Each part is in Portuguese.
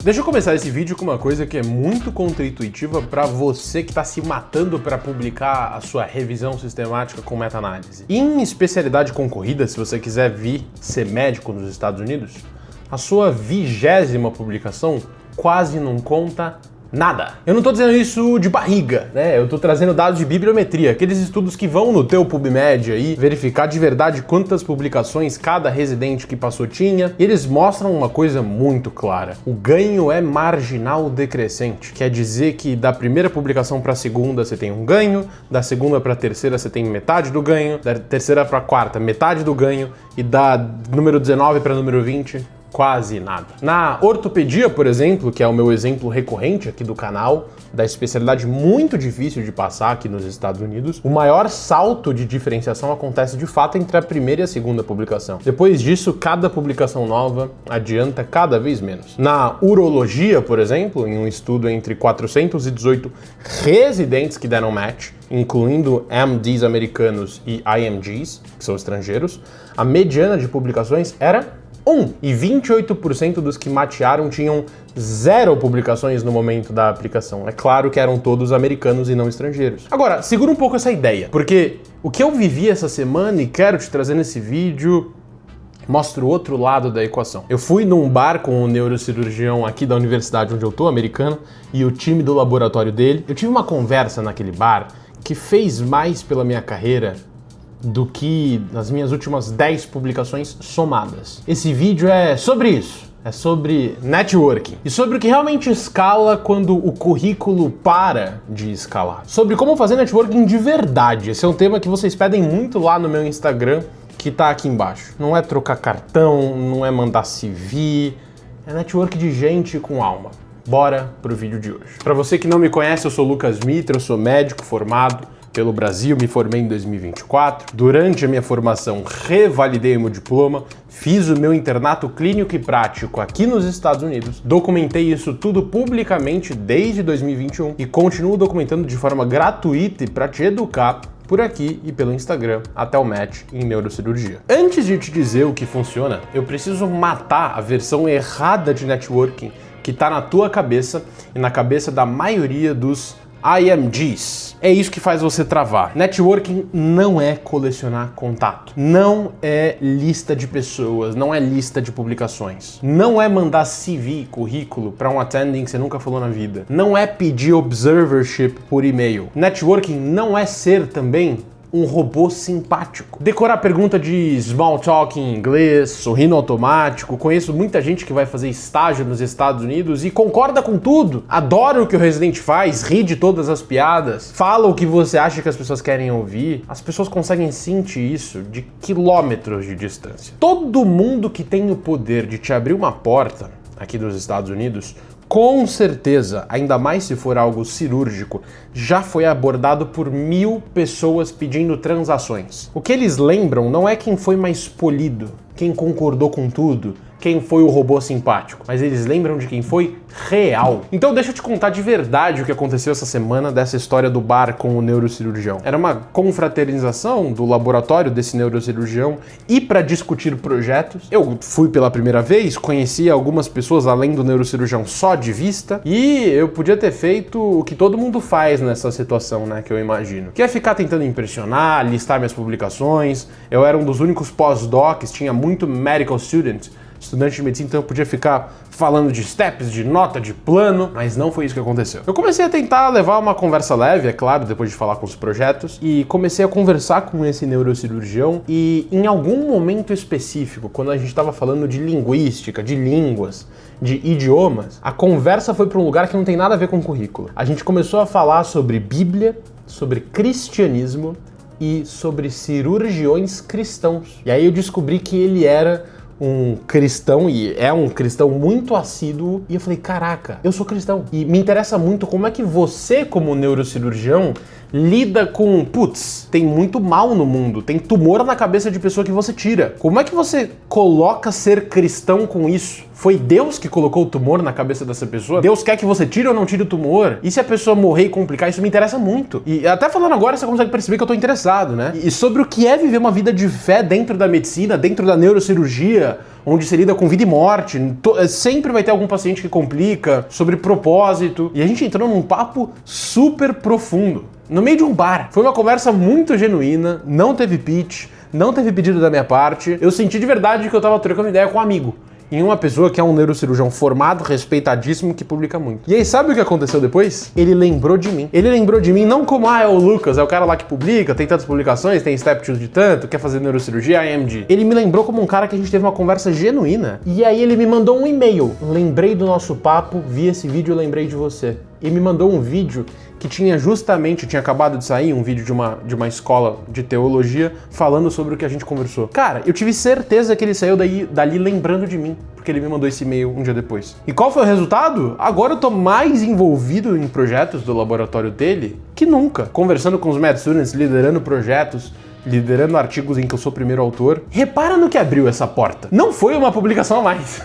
Deixa eu começar esse vídeo com uma coisa que é muito contraintuitiva para você que está se matando para publicar a sua revisão sistemática com meta-análise. Em especialidade concorrida, se você quiser vir ser médico nos Estados Unidos, a sua 20ª publicação quase não conta nada. Eu não tô dizendo isso de barriga, né? Eu tô trazendo dados de bibliometria, aqueles estudos que vão no teu PubMed aí, verificar de verdade quantas publicações cada residente que passou tinha, e eles mostram uma coisa muito clara. O ganho é marginal decrescente. Quer dizer que da primeira publicação para a segunda você tem um ganho, da segunda para a terceira você tem metade do ganho, da terceira para a quarta metade do ganho, e da número 19 para número 20... quase nada. Na ortopedia, por exemplo, que é o meu exemplo recorrente aqui do canal, da especialidade muito difícil de passar aqui nos Estados Unidos, o maior salto de diferenciação acontece de fato entre a primeira e a segunda publicação. Depois disso, cada publicação nova adianta cada vez menos. Na urologia, por exemplo, em um estudo entre 418 residentes que deram match, incluindo MDs americanos e IMGs, que são estrangeiros, a mediana de publicações era 1. E 28% dos que matearam tinham 0 publicações no momento da aplicação. É claro que eram todos americanos e não estrangeiros. Agora, segura um pouco essa ideia, porque o que eu vivi essa semana e quero te trazer nesse vídeo mostra o outro lado da equação. Eu fui num bar com um neurocirurgião aqui da universidade onde eu tô, americano, e o time do laboratório dele. Eu tive uma conversa naquele bar que fez mais pela minha carreira do que nas minhas últimas 10 publicações somadas. Esse vídeo é sobre isso, é sobre networking e sobre o que realmente escala quando o currículo para de escalar. Sobre como fazer networking de verdade. Esse é um tema que vocês pedem muito lá no meu Instagram, que tá aqui embaixo. Não é trocar cartão, não é mandar CV, é network de gente com alma. Bora pro vídeo de hoje. Para você que não me conhece, eu sou Lucas Mitra, eu sou médico formado pelo Brasil, me formei em 2024. Durante a minha formação, revalidei o meu diploma, fiz o meu internato clínico e prático aqui nos Estados Unidos, documentei isso tudo publicamente desde 2021 e continuo documentando de forma gratuita e para te educar por aqui e pelo Instagram até o match em neurocirurgia. Antes de te dizer o que funciona, eu preciso matar a versão errada de networking que tá na tua cabeça e na cabeça da maioria dos IMGs. É isso que faz você travar. Networking não é colecionar contato, não é lista de pessoas, não é lista de publicações, não é mandar CV, currículo para um attending que você nunca falou na vida, não é pedir observership por e-mail. Networking não é ser também um robô simpático. Decorar pergunta de small talk em inglês, sorrindo automático. Conheço muita gente que vai fazer estágio nos Estados Unidos e concorda com tudo. Adora o que o residente faz, ri de todas as piadas, fala o que você acha que as pessoas querem ouvir. As pessoas conseguem sentir isso de quilômetros de distância. Todo mundo que tem o poder de te abrir uma porta aqui dos Estados Unidos, com certeza, ainda mais se for algo cirúrgico, já foi abordado por 1000 pessoas pedindo transações. O que eles lembram não é quem foi mais polido, quem concordou com tudo, quem foi o robô simpático, mas eles lembram de quem foi real. Então deixa eu te contar de verdade o que aconteceu essa semana dessa história do bar com o neurocirurgião. Era uma confraternização do laboratório desse neurocirurgião e para discutir projetos. Eu fui pela primeira vez, conheci algumas pessoas além do neurocirurgião só de vista e eu podia ter feito o que todo mundo faz nessa situação, né, que eu imagino. Que é ficar tentando impressionar, listar minhas publicações. Eu era um dos únicos pós-docs, tinha muito medical student, estudante de medicina, então eu podia ficar falando de steps, de nota, de plano, mas não foi isso que aconteceu. Eu comecei a tentar levar uma conversa leve, é claro, depois de falar com os projetos, e comecei a conversar com esse neurocirurgião e em algum momento específico, quando a gente estava falando de linguística, de línguas, de idiomas, a conversa foi para um lugar que não tem nada a ver com currículo. A gente começou a falar sobre Bíblia, sobre cristianismo e sobre cirurgiões cristãos. E aí eu descobri que ele era um cristão, e é um cristão muito assíduo, e eu falei, caraca, eu sou cristão. E me interessa muito como é que você, como neurocirurgião, lida com, putz, tem muito mal no mundo, tem tumor na cabeça de pessoa que você tira. Como é que você coloca ser cristão com isso? Foi Deus que colocou o tumor na cabeça dessa pessoa? Deus quer que você tire ou não tire o tumor? E se a pessoa morrer e complicar? Isso me interessa muito. E até falando agora, você consegue perceber que eu tô interessado, né? E sobre o que é viver uma vida de fé dentro da medicina, dentro da neurocirurgia, onde se lida com vida e morte. Sempre vai ter algum paciente que complica, sobre propósito. E a gente entrou num papo super profundo, no meio de um bar. Foi uma conversa muito genuína, não teve pitch, não teve pedido da minha parte. Eu senti de verdade que eu tava trocando ideia com um amigo. Em uma pessoa que é um neurocirurgião formado, respeitadíssimo, que publica muito. E aí, sabe o que aconteceu depois? Ele lembrou de mim. Ele lembrou de mim não como, é o Lucas, é o cara lá que publica, tem tantas publicações, tem Step 2 de tanto, quer fazer neurocirurgia, IMD. Ele me lembrou como um cara que a gente teve uma conversa genuína. E aí ele me mandou um e-mail. Lembrei do nosso papo, vi esse vídeo e lembrei de você. E me mandou um vídeo que tinha acabado de sair um vídeo de uma escola de teologia falando sobre o que a gente conversou. Cara, eu tive certeza que ele saiu dali lembrando de mim, porque ele me mandou esse e-mail um dia depois. E qual foi o resultado? Agora eu tô mais envolvido em projetos do laboratório dele que nunca. Conversando com os med students, liderando projetos, liderando artigos em que eu sou o primeiro autor. Repara no que abriu essa porta. Não foi uma publicação a mais.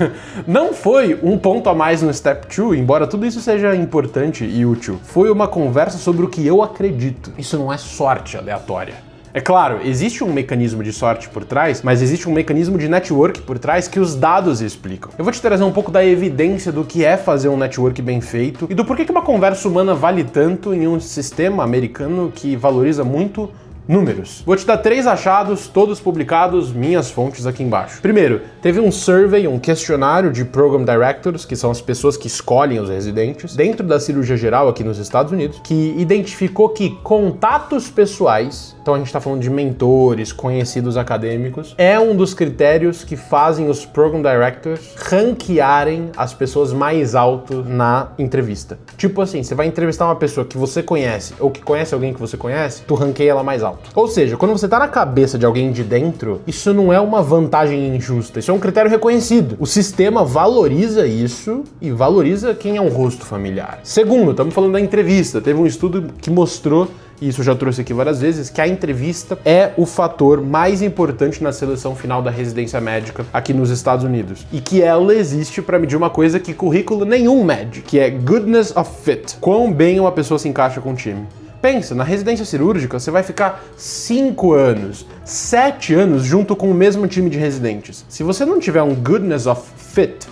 Não foi um ponto a mais no Step 2, embora tudo isso seja importante e útil. Foi uma conversa sobre o que eu acredito. Isso não é sorte aleatória. É claro, existe um mecanismo de sorte por trás, mas existe um mecanismo de network por trás que os dados explicam. Eu vou te trazer um pouco da evidência do que é fazer um network bem feito e do porquê que uma conversa humana vale tanto em um sistema americano que valoriza muito números. Vou te dar 3 achados, todos publicados, minhas fontes aqui embaixo. Primeiro, teve um survey, um questionário de Program Directors, que são as pessoas que escolhem os residentes, dentro da cirurgia geral aqui nos Estados Unidos, que identificou que contatos pessoais, então a gente está falando de mentores, conhecidos acadêmicos, é um dos critérios que fazem os Program Directors ranquearem as pessoas mais alto na entrevista. Tipo assim, você vai entrevistar uma pessoa que você conhece, ou que conhece alguém que você conhece, tu ranqueia ela mais alto. Ou seja, quando você tá na cabeça de alguém de dentro, isso não é uma vantagem injusta, isso é um critério reconhecido. O sistema valoriza isso e valoriza quem é um rosto familiar. Segundo, estamos falando da entrevista. Teve um estudo que mostrou, e isso eu já trouxe aqui várias vezes, que a entrevista é o fator mais importante na seleção final da residência médica aqui nos Estados Unidos. E que ela existe para medir uma coisa que currículo nenhum mede, que é goodness of fit. Quão bem uma pessoa se encaixa com o time. Pensa, na residência cirúrgica você vai ficar 5 anos, 7 anos junto com o mesmo time de residentes. Se você não tiver um goodness of fit,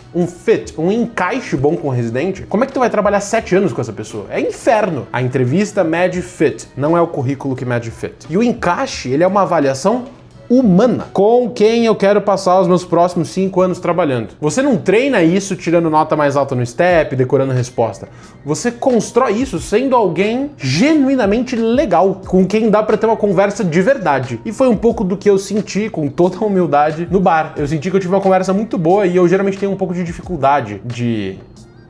um encaixe bom com o residente, como é que tu vai trabalhar 7 anos com essa pessoa? É inferno. A entrevista mede fit, não é o currículo que mede fit. E o encaixe, ele é uma avaliação humana, com quem eu quero passar os meus próximos 5 anos trabalhando. Você não treina isso tirando nota mais alta no STEP, decorando resposta. Você constrói isso sendo alguém genuinamente legal, com quem dá pra ter uma conversa de verdade. E foi um pouco do que eu senti, com toda a humildade, no bar. Eu senti que eu tive uma conversa muito boa e eu geralmente tenho um pouco de dificuldade de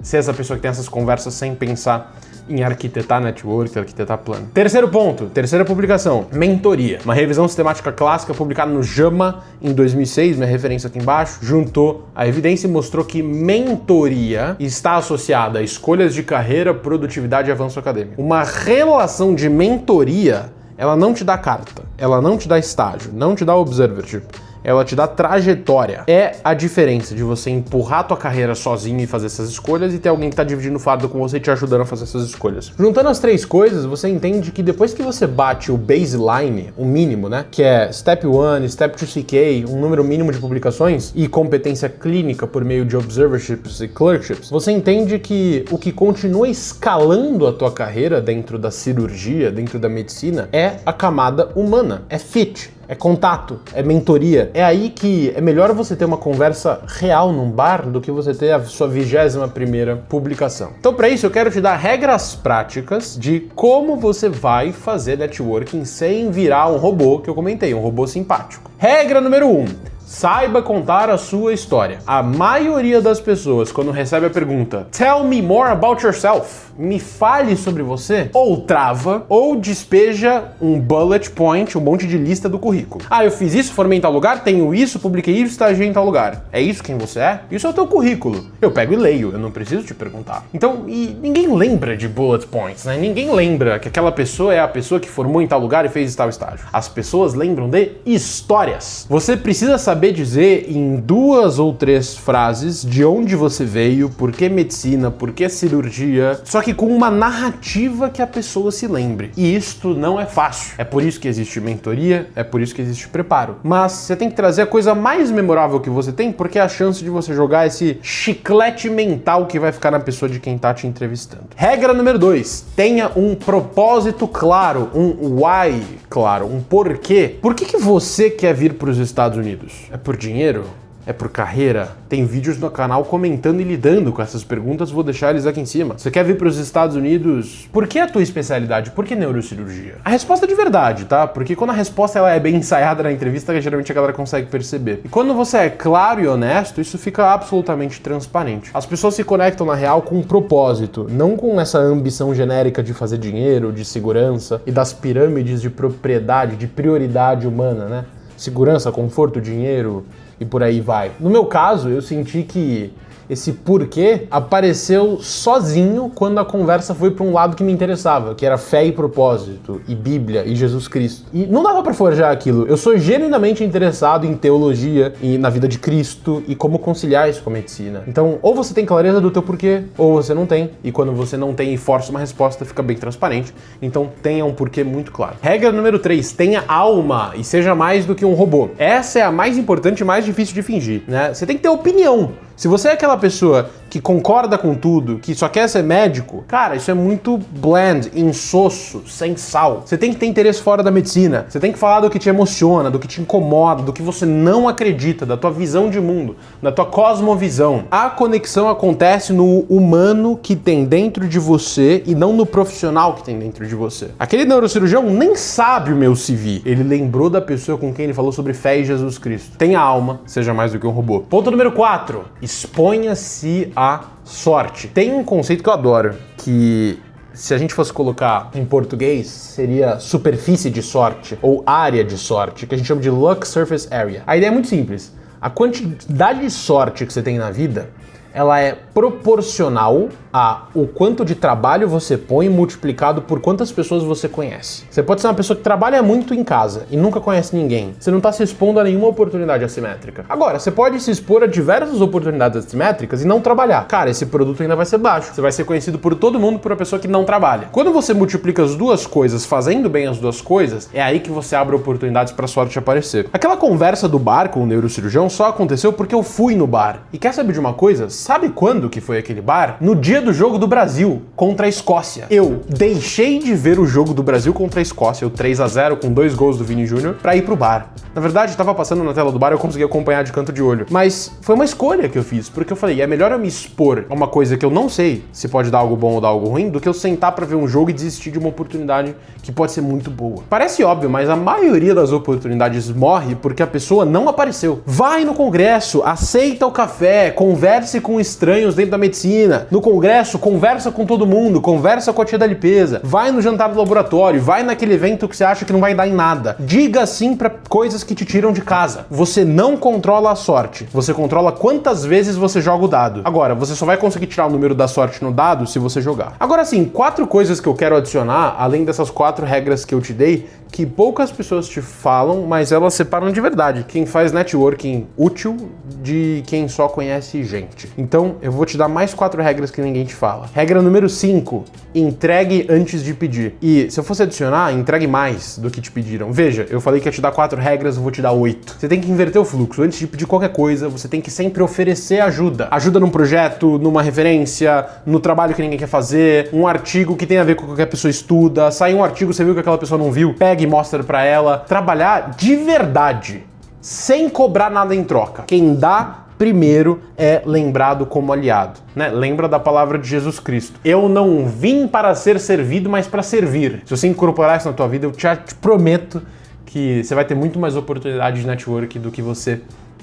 ser essa pessoa que tem essas conversas sem pensar em arquitetar network, arquitetar plano. Terceiro ponto, terceira publicação, mentoria. Uma revisão sistemática clássica publicada no JAMA em 2006, minha referência aqui embaixo, juntou a evidência e mostrou que mentoria está associada a escolhas de carreira, produtividade e avanço acadêmico. Uma relação de mentoria, ela não te dá carta, ela não te dá estágio, não te dá observership. Ela te dá trajetória. É a diferença de você empurrar a tua carreira sozinho e fazer essas escolhas e ter alguém que tá dividindo o fardo com você e te ajudando a fazer essas escolhas. Juntando as 3 coisas, você entende que depois que você bate o baseline, o mínimo, né? Que é Step 1, Step 2 CK, um número mínimo de publicações e competência clínica por meio de observerships e clerkships, você entende que o que continua escalando a tua carreira dentro da cirurgia, dentro da medicina, é a camada humana, é fit. É contato, é mentoria. É aí que é melhor você ter uma conversa real num bar do que você ter a sua 21ª publicação. Então, para isso, eu quero te dar regras práticas de como você vai fazer networking sem virar um robô, que eu comentei, um robô simpático. Regra número 1. Saiba contar a sua história. A maioria das pessoas, quando recebe a pergunta "Tell me more about yourself", me fale sobre você, ou trava, ou despeja um bullet point, um monte de lista do currículo. Ah, eu fiz isso, formei em tal lugar, tenho isso, publiquei isso, estagiei em tal lugar. É isso quem você é? Isso é o teu currículo. Eu pego e leio, eu não preciso te perguntar. Então, e ninguém lembra de bullet points, né? Ninguém lembra que aquela pessoa é a pessoa que formou em tal lugar e fez tal estágio. As pessoas lembram de histórias. Você precisa saber dizer em 2 ou 3 frases de onde você veio, por que medicina, por que cirurgia, só que com uma narrativa que a pessoa se lembre. E isto não é fácil. É por isso que existe mentoria, é por isso que existe preparo. Mas você tem que trazer a coisa mais memorável que você tem, porque é a chance de você jogar esse chiclete mental que vai ficar na pessoa de quem tá te entrevistando. Regra número 2, tenha um propósito claro, um why claro, um porquê. Por que você quer vir para os Estados Unidos? É por dinheiro? É por carreira? Tem vídeos no canal comentando e lidando com essas perguntas, vou deixar eles aqui em cima. Você quer vir para os Estados Unidos? Por que a tua especialidade? Por que neurocirurgia? A resposta é de verdade, tá? Porque quando a resposta ela é bem ensaiada na entrevista, geralmente a galera consegue perceber. E quando você é claro e honesto, isso fica absolutamente transparente. As pessoas se conectam na real com um propósito, não com essa ambição genérica de fazer dinheiro, de segurança e das pirâmides de propriedade, de prioridade humana, né? Segurança, conforto, dinheiro e por aí vai. No meu caso, eu senti que esse porquê apareceu sozinho quando a conversa foi para um lado que me interessava, que era fé e propósito, e Bíblia, e Jesus Cristo. E não dava para forjar aquilo. Eu sou genuinamente interessado em teologia e na vida de Cristo e como conciliar isso com a medicina. Então, ou você tem clareza do teu porquê, ou você não tem. E quando você não tem e força uma resposta, fica bem transparente. Então, tenha um porquê muito claro. Regra número 3, tenha alma e seja mais do que um robô. Essa é a mais importante e mais difícil de fingir, né? Você tem que ter opinião. Se você é aquela pessoa que concorda com tudo, que só quer ser médico, cara, isso é muito bland, insosso, sem sal. Você tem que ter interesse fora da medicina. Você tem que falar do que te emociona, do que te incomoda, do que você não acredita, da tua visão de mundo, da tua cosmovisão. A conexão acontece no humano que tem dentro de você e não no profissional que tem dentro de você. Aquele neurocirurgião nem sabe o meu CV. Ele lembrou da pessoa com quem ele falou sobre fé e Jesus Cristo. Tenha alma, seja mais do que um robô. Ponto número 4. Exponha-se à sorte. Tem um conceito que eu adoro, que se a gente fosse colocar em português, seria superfície de sorte ou área de sorte, que a gente chama de luck surface area. A ideia é muito simples. A quantidade de sorte que você tem na vida, ela é proporcional a o quanto de trabalho você põe multiplicado por quantas pessoas você conhece. Você pode ser uma pessoa que trabalha muito em casa e nunca conhece ninguém. Você não está se expondo a nenhuma oportunidade assimétrica. Agora, você pode se expor a diversas oportunidades assimétricas e não trabalhar. Cara, esse produto ainda vai ser baixo. Você vai ser conhecido por todo mundo por uma pessoa que não trabalha. Quando você multiplica as duas coisas, fazendo bem as duas coisas, é aí que você abre oportunidades para a sorte aparecer. Aquela conversa do bar com o neurocirurgião só aconteceu porque eu fui no bar. E quer saber de uma coisa? Sabe quando que foi aquele bar? No dia do jogo do Brasil contra a Escócia. Eu deixei de ver o jogo do Brasil contra a Escócia, o 3-0 com 2 gols do Vini Júnior, pra ir pro bar. Na verdade, tava passando na tela do bar e eu consegui acompanhar de canto de olho. Mas foi uma escolha que eu fiz, porque eu falei, é melhor eu me expor a uma coisa que eu não sei se pode dar algo bom ou dar algo ruim, do que eu sentar pra ver um jogo e desistir de uma oportunidade que pode ser muito boa. Parece óbvio, mas a maioria das oportunidades morre porque a pessoa não apareceu. Vai no congresso, aceita o café, converse com estranhos dentro da medicina. No congresso, conversa com todo mundo, conversa com a tia da limpeza, vai no jantar do laboratório, vai naquele evento que você acha que não vai dar em nada. Diga sim pra coisas que te tiram de casa. Você não controla a sorte, você controla quantas vezes você joga o dado. Agora, você só vai conseguir tirar o número da sorte no dado se você jogar. Agora sim, 4 coisas que eu quero adicionar, além dessas 4 regras que eu te dei, que poucas pessoas te falam, mas elas separam de verdade quem faz networking útil de quem só conhece gente. Então, eu vou te dar mais 4 regras que ninguém te fala. Regra número 5, entregue antes de pedir. E se eu fosse adicionar, entregue mais do que te pediram. Veja, eu falei que ia te dar 4 regras, eu vou te dar 8. Você tem que inverter o fluxo. Antes de pedir qualquer coisa, você tem que sempre oferecer ajuda. Ajuda num projeto, numa referência, no trabalho que ninguém quer fazer, um artigo que tem a ver com o que qualquer pessoa estuda, sai um artigo, você viu que aquela pessoa não viu, pega e mostra pra ela. Trabalhar de verdade, sem cobrar nada em troca. Quem dá primeiro é lembrado como aliado, né? Lembra da palavra de Jesus Cristo. Eu não vim para ser servido, mas para servir. Se você incorporar isso na tua vida, eu te prometo que você vai ter muito mais oportunidade de network do que você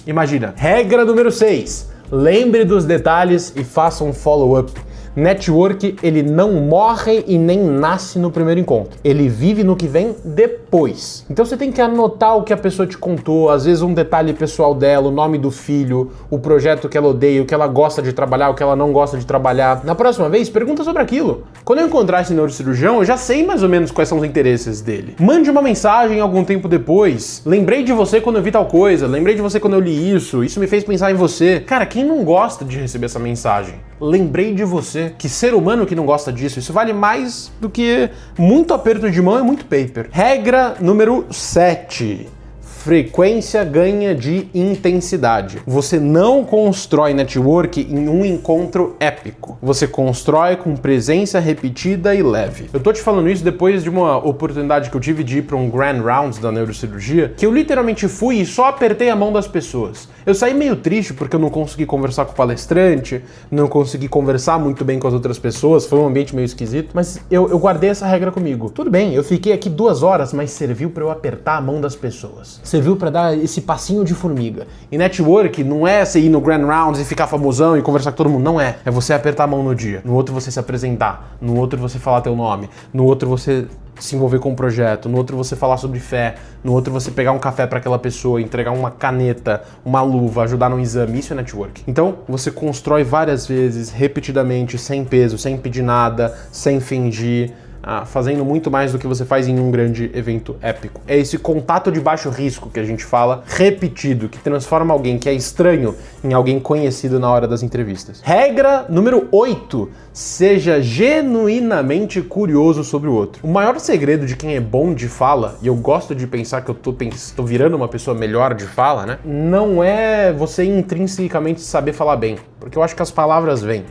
Imagina, regra número 6. Lembre dos detalhes e faça um follow-up. Network, ele não morre e nem nasce no primeiro encontro. Ele vive no que vem depois. Então você tem que anotar o que a pessoa te contou, às vezes um detalhe pessoal dela, o nome do filho, o projeto que ela odeia, o que ela gosta de trabalhar, o que ela não gosta de trabalhar. Na próxima vez, pergunta sobre aquilo. Quando eu encontrar esse neurocirurgião, eu já sei mais ou menos quais são os interesses dele. Mande uma mensagem algum tempo depois. Lembrei de você quando eu vi tal coisa, lembrei de você quando eu li isso me fez pensar em você. Cara, quem não gosta de receber essa mensagem? Lembrei de você. Que ser humano que não gosta disso, isso vale mais do que muito aperto de mão e muito paper. Regra número 7. Frequência ganha de intensidade. Você não constrói network em um encontro épico. Você constrói com presença repetida e leve. Eu tô te falando isso depois de uma oportunidade que eu tive de ir para um Grand Rounds da neurocirurgia, que eu literalmente fui e só apertei a mão das pessoas. Eu saí meio triste porque eu não consegui conversar com o palestrante, não consegui conversar muito bem com as outras pessoas, foi um ambiente meio esquisito, mas eu guardei essa regra comigo. Tudo bem, eu fiquei aqui 2 horas, mas serviu para eu apertar a mão das pessoas. Serviu para dar esse passinho de formiga. E network não é você ir no Grand Rounds e ficar famosão e conversar com todo mundo, não é. É você apertar a mão no dia, no outro você se apresentar, no outro você falar teu nome, no outro você se envolver com um projeto, no outro você falar sobre fé, no outro você pegar um café para aquela pessoa, entregar uma caneta, uma luva, ajudar no exame, isso é network. Então, você constrói várias vezes, repetidamente, sem peso, sem pedir nada, sem fingir, fazendo muito mais do que você faz em um grande evento épico. É esse contato de baixo risco que a gente fala, repetido, que transforma alguém que é estranho em alguém conhecido na hora das entrevistas. Regra número 8. Seja genuinamente curioso sobre o outro. O maior segredo de quem é bom de fala, e eu gosto de pensar que eu tô virando uma pessoa melhor de fala, né? Não é você intrinsecamente saber falar bem, porque eu acho que as palavras vêm,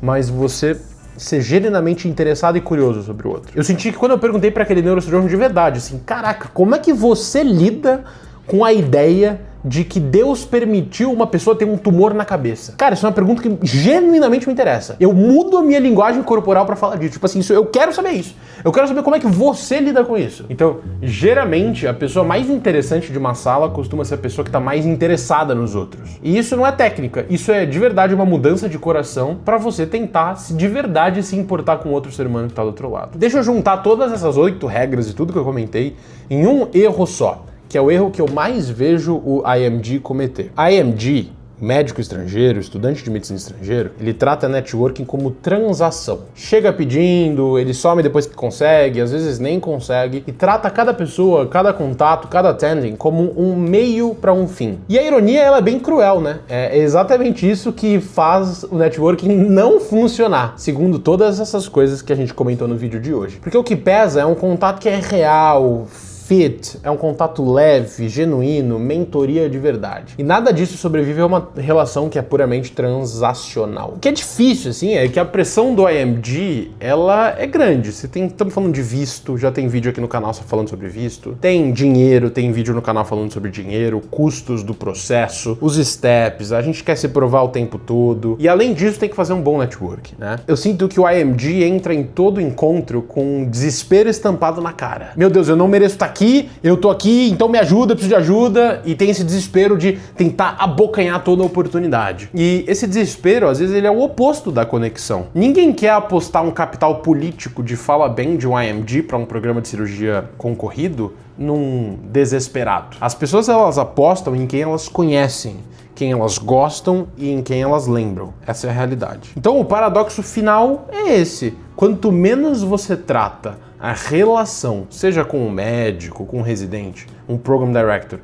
mas você ser genuinamente interessado e curioso sobre o outro. Eu senti que quando eu perguntei para aquele neurocirurgião de verdade, assim, caraca, como é que você lida com a ideia de que Deus permitiu uma pessoa ter um tumor na cabeça? Cara, isso é uma pergunta que genuinamente me interessa. Eu mudo a minha linguagem corporal para falar disso. Tipo assim, eu quero saber isso. Eu quero saber como é que você lida com isso. Então, geralmente, a pessoa mais interessante de uma sala costuma ser a pessoa que está mais interessada nos outros. E isso não é técnica. Isso é, de verdade, uma mudança de coração para você tentar, de verdade, se importar com outro ser humano que está do outro lado. Deixa eu juntar todas essas 8 regras e tudo que eu comentei em um erro só, que é o erro que eu mais vejo o IMD cometer. IMD, médico estrangeiro, estudante de medicina estrangeiro, ele trata networking como transação. Chega pedindo, ele some depois que consegue, às vezes nem consegue, e trata cada pessoa, cada contato, cada attending como um meio para um fim. E a ironia, ela é bem cruel, né? É exatamente isso que faz o networking não funcionar, segundo todas essas coisas que a gente comentou no vídeo de hoje. Porque o que pesa é um contato que é real, fit, é um contato leve, genuíno, mentoria de verdade. E nada disso sobrevive a uma relação que é puramente transacional. O que é difícil, assim, é que a pressão do IMD, ela é grande. Estamos falando de visto, já tem vídeo aqui no canal só falando sobre visto. Tem dinheiro, tem vídeo no canal falando sobre dinheiro, custos do processo, os steps, a gente quer se provar o tempo todo. E além disso, tem que fazer um bom network, né? Eu sinto que o IMD entra em todo encontro com um desespero estampado na cara. Meu Deus, eu não mereço estar aqui, eu tô aqui, então me ajuda, eu preciso de ajuda, e tem esse desespero de tentar abocanhar toda a oportunidade. E esse desespero, às vezes, ele é o oposto da conexão. Ninguém quer apostar um capital político de fala bem de um IMD para um programa de cirurgia concorrido num desesperado. As pessoas, elas apostam em quem elas conhecem, quem elas gostam e em quem elas lembram. Essa é a realidade. Então o paradoxo final é esse. Quanto menos você trata a relação, seja com um médico, com um residente, um program director,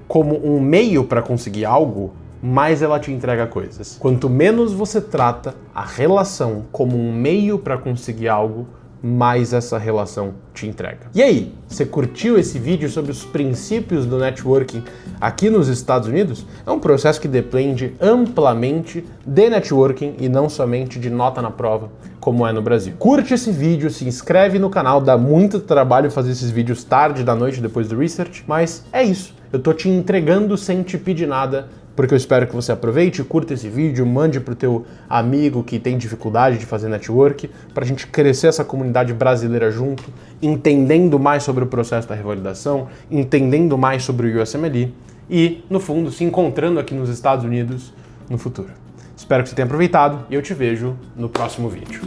como um meio para conseguir algo, mais ela te entrega coisas. Quanto menos você trata a relação como um meio para conseguir algo, mais essa relação te entrega. E aí, você curtiu esse vídeo sobre os princípios do networking aqui nos Estados Unidos? É um processo que depende amplamente de networking e não somente de nota na prova, como é no Brasil. Curte esse vídeo, se inscreve no canal, dá muito trabalho fazer esses vídeos tarde da noite depois do research, mas é isso. Eu tô te entregando sem te pedir nada, porque eu espero que você aproveite, curta esse vídeo, mande pro teu amigo que tem dificuldade de fazer network, pra gente crescer essa comunidade brasileira junto, entendendo mais sobre o processo da revalidação, entendendo mais sobre o USMLE e, no fundo, se encontrando aqui nos Estados Unidos no futuro. Espero que você tenha aproveitado e eu te vejo no próximo vídeo.